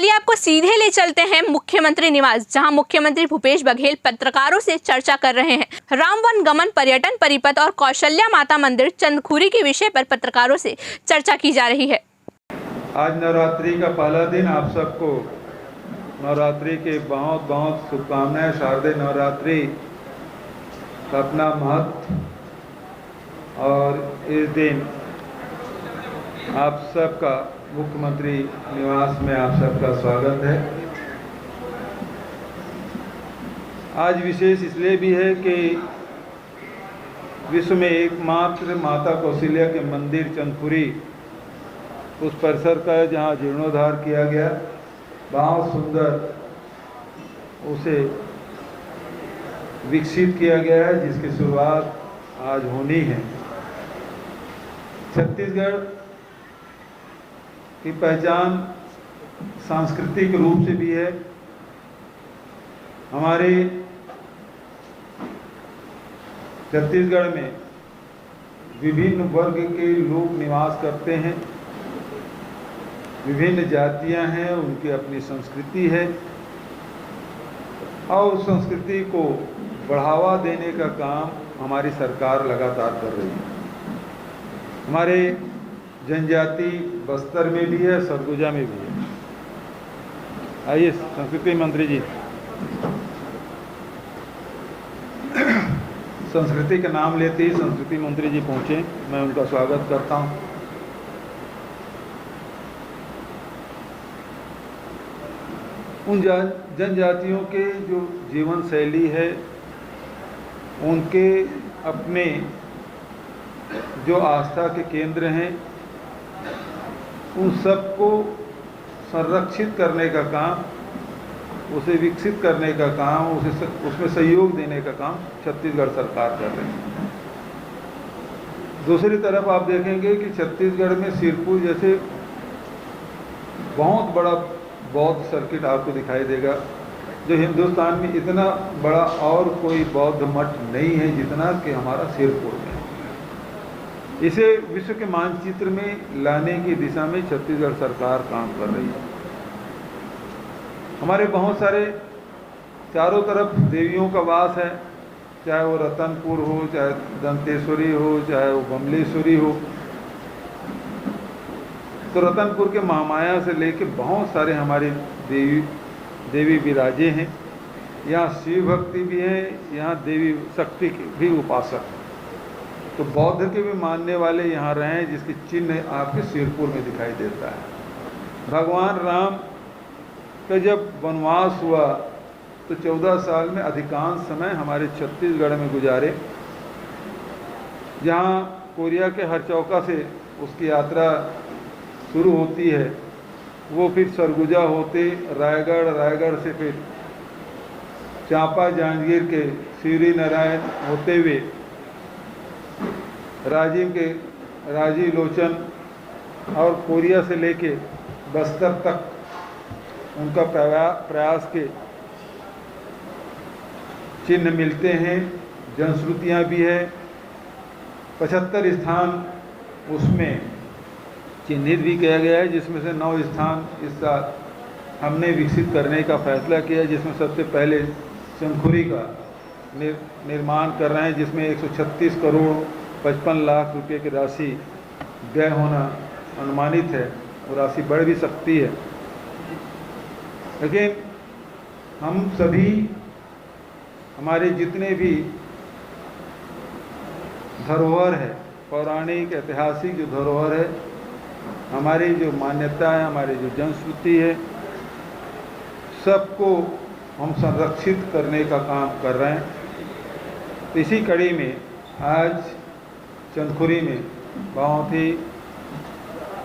चलिए आपको सीधे ले चलते हैं मुख्यमंत्री निवास, जहां मुख्यमंत्री भूपेश बघेल पत्रकारों से चर्चा कर रहे हैं। राम वन गमन, पर्यटन परिपथ और कौशल्या माता मंदिर चंदखुरी के विषय पर पत्रकारों से चर्चा की जा रही है। आज नवरात्रि का पहला दिन, आप सबको नवरात्रि के बहुत बहुत शुभकामनाएं। शारदीय नवरात्रि का अपना महत्व, और इस दिन आप सबका मुख्यमंत्री निवास में आप सबका स्वागत है। आज विशेष इसलिए भी है कि विश्व में एकमात्र माता कौशल्या के मंदिर चंदखुरी, उस परिसर का जहाँ जीर्णोद्धार किया गया, बहुत सुंदर उसे विकसित किया गया है, जिसकी शुरुआत आज होनी है। छत्तीसगढ़ की पहचान सांस्कृतिक रूप से भी है। हमारे छत्तीसगढ़ में विभिन्न वर्ग के लोग निवास करते हैं, विभिन्न जातियां हैं, उनकी अपनी संस्कृति है, और उस संस्कृति को बढ़ावा देने का काम हमारी सरकार लगातार कर रही है। हमारे जनजाति बस्तर में भी है, सरगुजा में भी है। आइए संस्कृति मंत्री जी, संस्कृति का नाम लेते ही संस्कृति मंत्री जी पहुंचे, मैं उनका स्वागत करता हूं। उन जनजातियों के जो जीवन शैली है, उनके अपने जो आस्था के केंद्र हैं, उन सबको संरक्षित करने का काम, उसे विकसित करने का काम, उसमें सहयोग देने का काम छत्तीसगढ़ सरकार कर रही है। दूसरी तरफ आप देखेंगे कि छत्तीसगढ़ में सिरपुर जैसे बहुत बड़ा बौद्ध सर्किट आपको दिखाई देगा, जो हिंदुस्तान में इतना बड़ा और कोई बौद्ध मठ नहीं है जितना कि हमारा सिरपुर में। इसे विश्व के मानचित्र में लाने की दिशा में छत्तीसगढ़ सरकार काम कर रही है। हमारे बहुत सारे चारों तरफ देवियों का वास है, चाहे वो रतनपुर हो, चाहे दंतेश्वरी हो, चाहे वो बमलेश्वरी हो। तो रतनपुर के महामाया से लेके बहुत सारे हमारे देवी विराजे हैं। यहाँ शिव भक्ति भी है, यहाँ देवी शक्ति के भी उपासक हैं। तो बौद्ध के भी मानने वाले यहाँ रहे हैं, जिसकी चिन्ह आपके सिरपुर में दिखाई देता है। भगवान राम का जब वनवास हुआ तो 14 साल में अधिकांश समय हमारे छत्तीसगढ़ में गुजारे। जहाँ कोरिया के हरचौका से उसकी यात्रा शुरू होती है, वो फिर सरगुजा होते रायगढ़ से फिर चांपा जांजगीर के श्री नारायण होते हुए राजीव लोचन और कोरिया से लेके बस्तर तक उनका प्रयास के चिन्ह मिलते हैं। जनश्रुतियाँ भी है। 75 स्थान उसमें चिन्हित भी किया गया है, जिसमें से 9 स्थान इस साल हमने विकसित करने का फैसला किया, जिसमें सबसे पहले चंदखुरी का निर्माण कर रहे हैं, जिसमें 136 करोड़ 55 लाख रुपए की राशि व्यय होना अनुमानित है। वो राशि बढ़ भी सकती है, लेकिन हम सभी, हमारे जितने भी धरोहर है, पौराणिक ऐतिहासिक जो धरोहर है, हमारी जो मान्यता है, हमारी जो जनश्रुति है, सबको हम संरक्षित करने का काम कर रहे हैं। तो इसी कड़ी में आज चंदखुरी में बहुत ही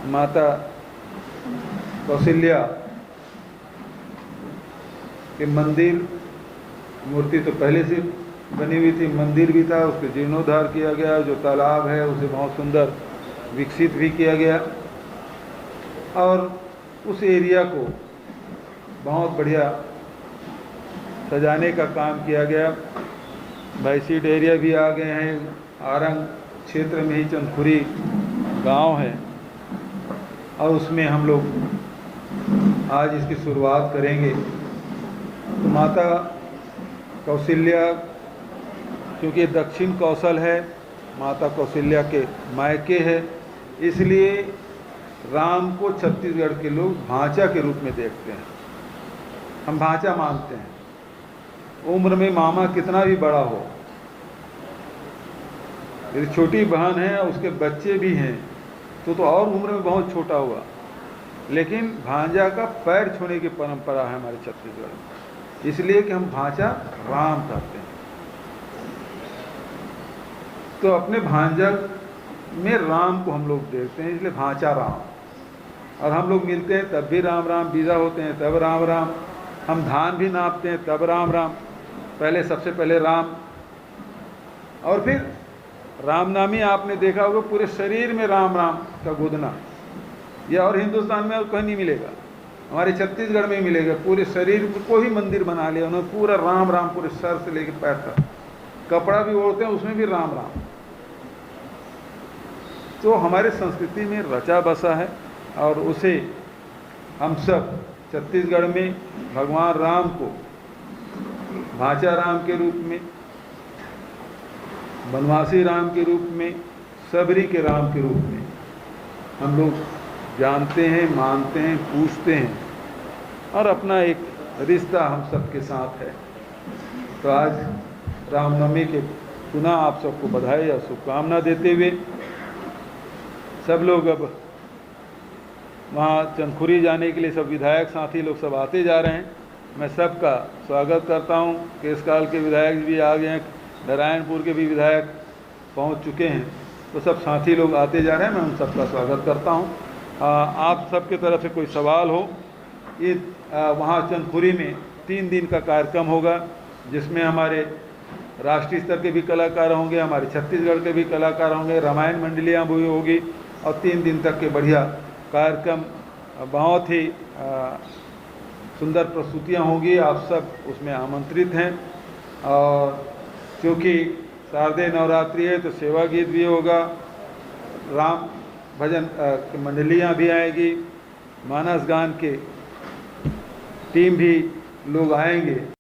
माता कौशल्या के मंदिर, मूर्ति तो पहले से बनी हुई थी, मंदिर भी था, उसके जीर्णोद्धार किया गया। जो तालाब है उसे बहुत सुंदर विकसित भी किया गया, और उस एरिया को बहुत बढ़िया सजाने का काम किया गया। बाईसीट एरिया भी आ गए हैं। आरंग क्षेत्र में ही चंदखुरी गांव है, और उसमें हम लोग आज इसकी शुरुआत करेंगे। तो माता कौशल्या, क्योंकि दक्षिण कौशल है, माता कौशल्या के मायके है, इसलिए राम को छत्तीसगढ़ के लोग भांचा के रूप में देखते हैं। हम भांचा मानते हैं। उम्र में मामा कितना भी बड़ा हो, यदि छोटी बहन है और उसके बच्चे भी हैं तो और उम्र में बहुत छोटा हुआ, लेकिन भांजा का पैर छूने की परंपरा है हमारे छत्तीसगढ़ में, इसलिए कि हम भांचा राम कहते हैं। तो अपने भांजा में राम को हम लोग देखते हैं, इसलिए भांचा राम। और हम लोग मिलते हैं तब भी राम राम, विदा होते हैं तब राम राम, हम धान भी नापते हैं तब राम राम। पहले सबसे पहले राम, और फिर रामनामी आपने देखा होगा पूरे शरीर में राम राम का गुदना, यह और हिंदुस्तान में और कहीं नहीं मिलेगा, हमारे छत्तीसगढ़ में ही मिलेगा। पूरे शरीर में कोई मंदिर बना लिया उन्होंने, पूरा राम राम, पूरे सर से लेकर पैर तक। कपड़ा भी ओढ़ते हैं उसमें भी राम राम। तो हमारे संस्कृति में रचा बसा है, और उसे हम सब छत्तीसगढ़ में भगवान राम को भांचा राम के रूप में, बनवासी राम के रूप में, सबरी के राम के रूप में हम लोग जानते हैं, मानते हैं, पूछते हैं, और अपना एक रिश्ता हम सबके साथ है। तो आज रामनवमी के पुनः आप सबको बधाई और शुभकामना देते हुए सब लोग अब वहाँ चंदखुरी जाने के लिए सब विधायक साथी लोग सब आते जा रहे हैं। मैं सबका स्वागत करता हूँ। केशकाल के विधायक भी आ गए हैं, नारायणपुर के भी विधायक पहुँच चुके हैं, तो सब साथी लोग आते जा रहे हैं, मैं उन सबका स्वागत करता हूँ। आप सबके तरफ से कोई सवाल हो, ये वहाँ चंदखुरी में 3 दिन का कार्यक्रम होगा, जिसमें हमारे राष्ट्रीय स्तर के भी कलाकार होंगे, हमारे छत्तीसगढ़ के भी कलाकार होंगे, रामायण मंडलियाँ भी होगी, और 3 दिन तक के बढ़िया कार्यक्रम, बहुत ही सुंदर प्रस्तुतियाँ होंगी। आप सब उसमें आमंत्रित हैं। और क्योंकि शारदीय नवरात्रि है तो सेवा गीत भी होगा, राम भजन मंडलियाँ भी आएगी, मानस गान के टीम भी लोग आएंगे।